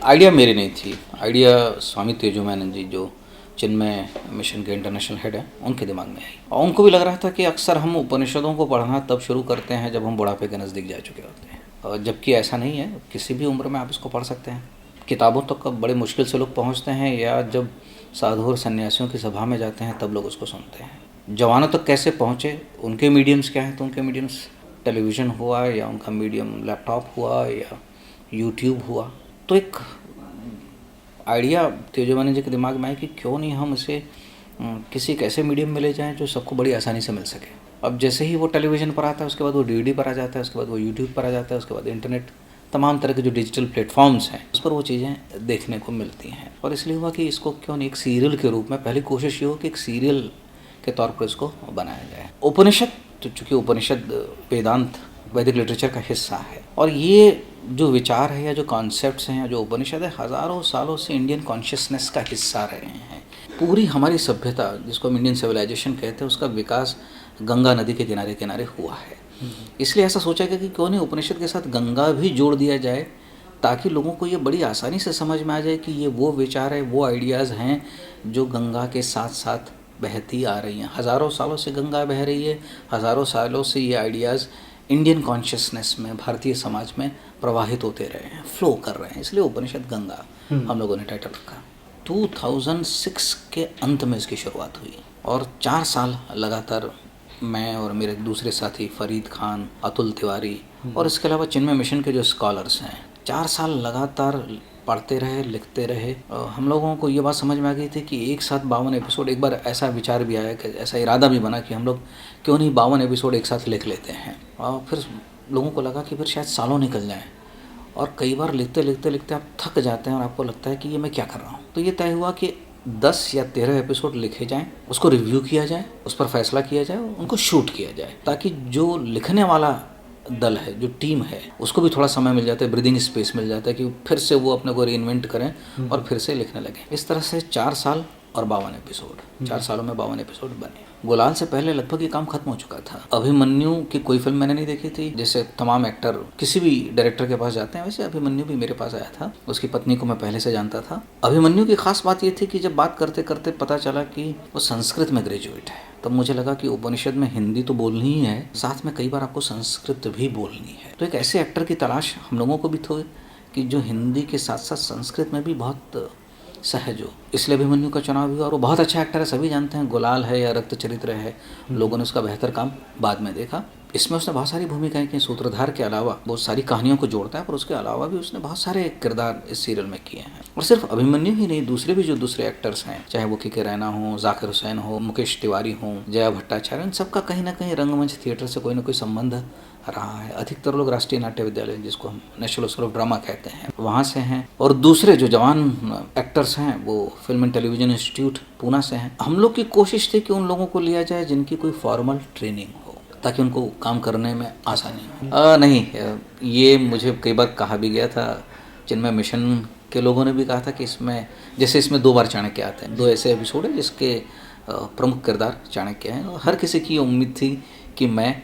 Idea मेरी नहीं थी, आइडिया स्वामी तेजोमैनंद जी जो चिन्मय मिशन के इंटरनेशनल हेड है उनके दिमाग में आई। और उनको भी लग रहा था कि अक्सर हम उपनिषदों को पढ़ना तब शुरू करते हैं जब हम बुढ़ापे के नज़दीक जा चुके होते हैं, और जबकि ऐसा नहीं है, किसी भी उम्र में आप इसको पढ़ सकते हैं। किताबों तक तो बड़े मुश्किल से लोग पहुँचते हैं, या जब साधु और सन्यासियों की सभा में जाते हैं तब लोग उसको सुनते हैं। जवानों तक कैसे पहुँचे, उनके मीडियम्स क्या हैं, तो उनके मीडियम्स टेलीविज़न हुआ, या उनका मीडियम लैपटॉप हुआ, या यूट्यूब हुआ। तो एक आइडिया तेजोमैनंद जी के दिमाग में आया कि क्यों नहीं हम इसे किसी एक ऐसे मीडियम में ले जाएं जो सबको बड़ी आसानी से मिल सके। अब जैसे ही वो टेलीविज़न पर आता है, उसके बाद वो डीवीडी पर आ जाता है, उसके बाद वो यूट्यूब पर आ जाता है, उसके बाद इंटरनेट, तमाम तरह के जो डिजिटल प्लेटफॉर्म्स हैं उस पर वो चीज़ें देखने को मिलती हैं। और इसलिए हुआ कि इसको क्यों नहीं एक सीरियल के रूप में, पहली कोशिश ये हो कि एक सीरियल के तौर पर इसको बनाया जाए। उपनिषद, तो चूँकि उपनिषद वेदांत वैदिक लिटरेचर का हिस्सा है, और ये जो विचार है या जो कॉन्सेप्ट्स हैं या जो उपनिषद है, हज़ारों सालों से इंडियन कॉन्शियसनेस का हिस्सा रहे हैं। पूरी हमारी सभ्यता, जिसको हम इंडियन सिविलाइजेशन कहते हैं, उसका विकास गंगा नदी के किनारे किनारे हुआ है। इसलिए ऐसा सोचा गया कि क्यों नहीं उपनिषद के साथ गंगा भी जोड़ दिया जाए, ताकि लोगों को ये बड़ी आसानी से समझ में आ जाए कि ये वो विचार है, वो आइडियाज़ हैं जो गंगा के साथ साथ बहती आ रही हैं। हज़ारों सालों से गंगा बह रही है, हज़ारों सालों से ये आइडियाज़ इंडियन कॉन्शियसनेस में, भारतीय समाज में प्रवाहित होते रहे हैं, फ्लो कर रहे हैं। इसलिए उपनिषद गंगा हम लोगों ने टाइटल रखा। 2006 के अंत में इसकी शुरुआत हुई, और 4 साल लगातार मैं और मेरे दूसरे साथी फरीद खान, अतुल तिवारी और इसके अलावा चिन्मय मिशन के जो स्कॉलर्स हैं, 4 साल लगातार पढ़ते रहे, लिखते रहे। हम लोगों को ये बात समझ में आ गई थी कि एक साथ 52 एपिसोड, एक बार ऐसा विचार भी आया कि ऐसा इरादा भी बना कि हम लोग क्यों नहीं 52 एपिसोड एक साथ लिख लेते हैं। और फिर लोगों को लगा कि फिर शायद सालों निकल जाएं, और कई बार लिखते लिखते लिखते आप थक जाते हैं और आपको लगता है कि ये मैं क्या कर रहा हूँ। तो ये तय हुआ कि 10 या 13 एपिसोड लिखे जाएं, उसको रिव्यू किया जाए, उस पर फैसला किया जाए, उनको शूट किया जाए, ताकि जो लिखने वाला दल है, जो टीम है, उसको भी थोड़ा समय मिल जाता है, ब्रीदिंग स्पेस मिल जाता है कि फिर से वो अपने को रीइन्वेंट करें और फिर से लिखने लगे। इस तरह से 4 साल और 52 एपिसोड, 4 सालों में 52 एपिसोड बने। गुलाल से पहले लगभग ये काम खत्म हो चुका था। अभिमन्यु की कोई फिल्म मैंने नहीं देखी थी। जैसे तमाम एक्टर किसी भी डायरेक्टर के पास जाते हैं, वैसे अभिमन्यु भी मेरे पास आया था। उसकी पत्नी को मैं पहले से जानता था। अभिमन्यु की खास बात ये थी कि जब बात करते करते पता चला कि वो संस्कृत में ग्रेजुएट है, तब मुझे लगा कि उपनिषद में हिंदी तो बोलनी ही है, साथ में कई बार आपको संस्कृत भी बोलनी है। तो एक ऐसे एक्टर की तलाश हम लोगों को भी थी कि जो हिंदी के साथ साथ संस्कृत में भी बहुत सहज हो। इसलिए अभिमन्यु का चुनाव हुआ, और वो बहुत अच्छा एक्टर है, सभी जानते हैं। गुलाल है या रक्त चरित्र है, लोगों ने उसका बेहतर काम बाद में देखा। इसमें उसने बहुत सारी भूमिकाएं की। सूत्रधार के अलावा बहुत सारी कहानियों को जोड़ता है, पर उसके अलावा भी उसने बहुत सारे किरदार इस सीरियल में किए हैं। और सिर्फ अभिमन्यु ही नहीं, दूसरे भी जो दूसरे एक्टर्स हैं, चाहे वो के रैना हो, जाकिर हुसैन हो, मुकेश तिवारी हो, जया भट्टाचार्य, इन सबका कहीं ना कहीं रंगमंच थिएटर से कोई ना कोई संबंध रहा है। अधिकतर लोग राष्ट्रीय नाट्य विद्यालय, जिसको हम नेशनल स्कूल ऑफ ड्रामा कहते हैं, वहाँ से हैं। और दूसरे जो जवान एक्टर्स हैं वो film and television institute Poona से हैं। हम लोग की कोशिश थी कि उन लोगों को लिया जाए जिनकी कोई फॉर्मल ट्रेनिंग हो, ताकि उनको काम करने में आसानी हो। नहीं, ये मुझे कई बार कहा भी गया था। चिन्मय मिशन के लोगों ने भी कहा था कि इसमें, जैसे इसमें 2 बार चाणक्य आते हैं, 2 ऐसे एपिसोड है जिसके प्रमुख किरदार चाणक्य हैं, और हर किसी की उम्मीद थी कि मैं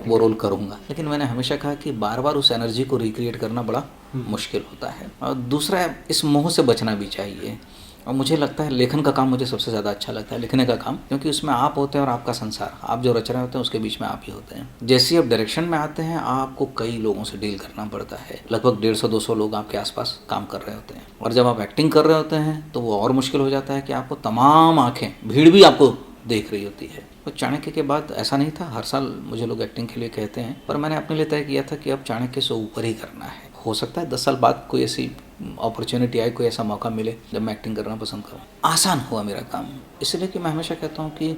वो रोल करूँगा। लेकिन मैंने हमेशा कहा कि बार बार उस एनर्जी को रिक्रिएट करना बड़ा मुश्किल होता है। और दूसरा, इस मोह से बचना भी चाहिए। और मुझे लगता है लेखन का काम मुझे सबसे ज़्यादा अच्छा लगता है, लिखने का काम, क्योंकि उसमें आप होते हैं और आपका संसार, आप जो रच रहे होते हैं उसके बीच में आप ही होते हैं। जैसे आप डायरेक्शन में आते हैं, आपको कई लोगों से डील करना पड़ता है। लगभग 150-200 लोग आपके आसपास काम कर रहे होते हैं। और जब आप एक्टिंग कर रहे होते हैं तो वो और मुश्किल हो जाता है कि आपको तमाम आँखें, भीड़ भी आपको देख रही होती है। तो चाणक्य के बाद ऐसा नहीं था। हर साल मुझे लोग एक्टिंग के लिए कहते हैं, पर मैंने अपने लिए तय किया था कि अब चाणक्य से ऊपर ही करना है। हो सकता है 10 साल बाद कोई ऐसी अपॉर्चुनिटी आए, कोई ऐसा मौका मिले जब मैं एक्टिंग करना पसंद करूँ। आसान हुआ मेरा काम, इसलिए कि मैं हमेशा कहता हूँ कि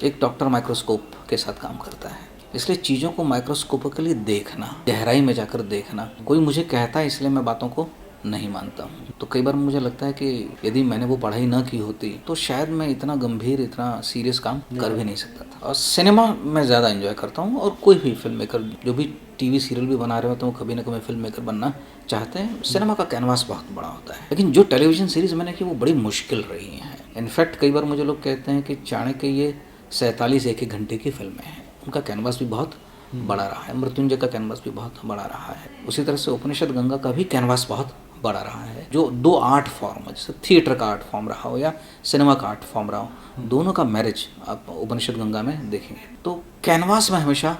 एक डॉक्टर माइक्रोस्कोप के साथ काम करता है, इसलिए चीज़ों को माइक्रोस्कोपिकली देखना, गहराई में जाकर देखना। कोई मुझे कहता है इसलिए मैं बातों को नहीं मानता हूँ। तो कई बार मुझे लगता है कि यदि मैंने वो पढ़ाई ना की होती तो शायद मैं इतना गंभीर, इतना सीरियस काम कर भी नहीं सकता था। और सिनेमा मैं ज़्यादा एंजॉय करता हूँ, और कोई भी फिल्म मेकर जो भी टीवी सीरियल भी बना रहे होते हैं वो कभी ना कभी फिल्म मेकर बनना चाहते हैं। सिनेमा का कैनवास बहुत बड़ा होता है, लेकिन जो टेलीविज़न सीरीज़ मैंने की वो बड़ी मुश्किल रही हैं। इनफैक्ट कई बार मुझे लोग कहते हैं कि चाणक्य ये 47 एक घंटे की फिल्में हैं। उनका कैनवास भी बहुत बड़ा रहा है। मृत्युंजय का कैनवास भी बहुत बड़ा रहा है। उसी तरह से उपनिषद गंगा का भी कैनवास बहुत बड़ा रहा है, जो दो आर्ट फॉर्म है, जैसे थिएटर का आर्ट फॉर्म रहा हो या सिनेमा का आर्ट फॉर्म रहा हो, दोनों का मैरिज आप उपनिषद गंगा में देखेंगे। तो कैनवास में हमेशा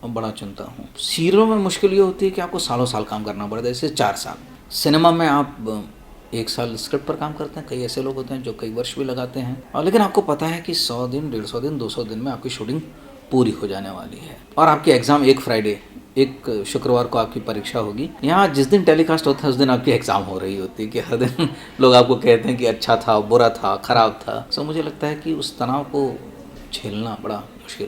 बड़ा चुनता हूँ। सीरियलों में मुश्किल ये होती है कि आपको सालों साल काम करना पड़ता है, जैसे 4 साल। सिनेमा में आप 1 साल स्क्रिप्ट पर काम करते हैं, कई ऐसे लोग होते हैं जो कई वर्ष भी लगाते हैं, और लेकिन आपको पता है कि 100 दिन, 150 दिन, 200 दिन में आपकी शूटिंग पूरी हो जाने वाली है, और आपकी एग्ज़ाम एक फ्राइडे, एक शुक्रवार को आपकी परीक्षा होगी। यहाँ जिस दिन टेलीकास्ट होता है उस दिन आपकी एग्ज़ाम हो रही होती है, कि हर दिन लोग आपको कहते हैं कि अच्छा था, बुरा था, ख़राब था। सो मुझे लगता है कि उस तनाव को झेलना बड़ा मुश्किल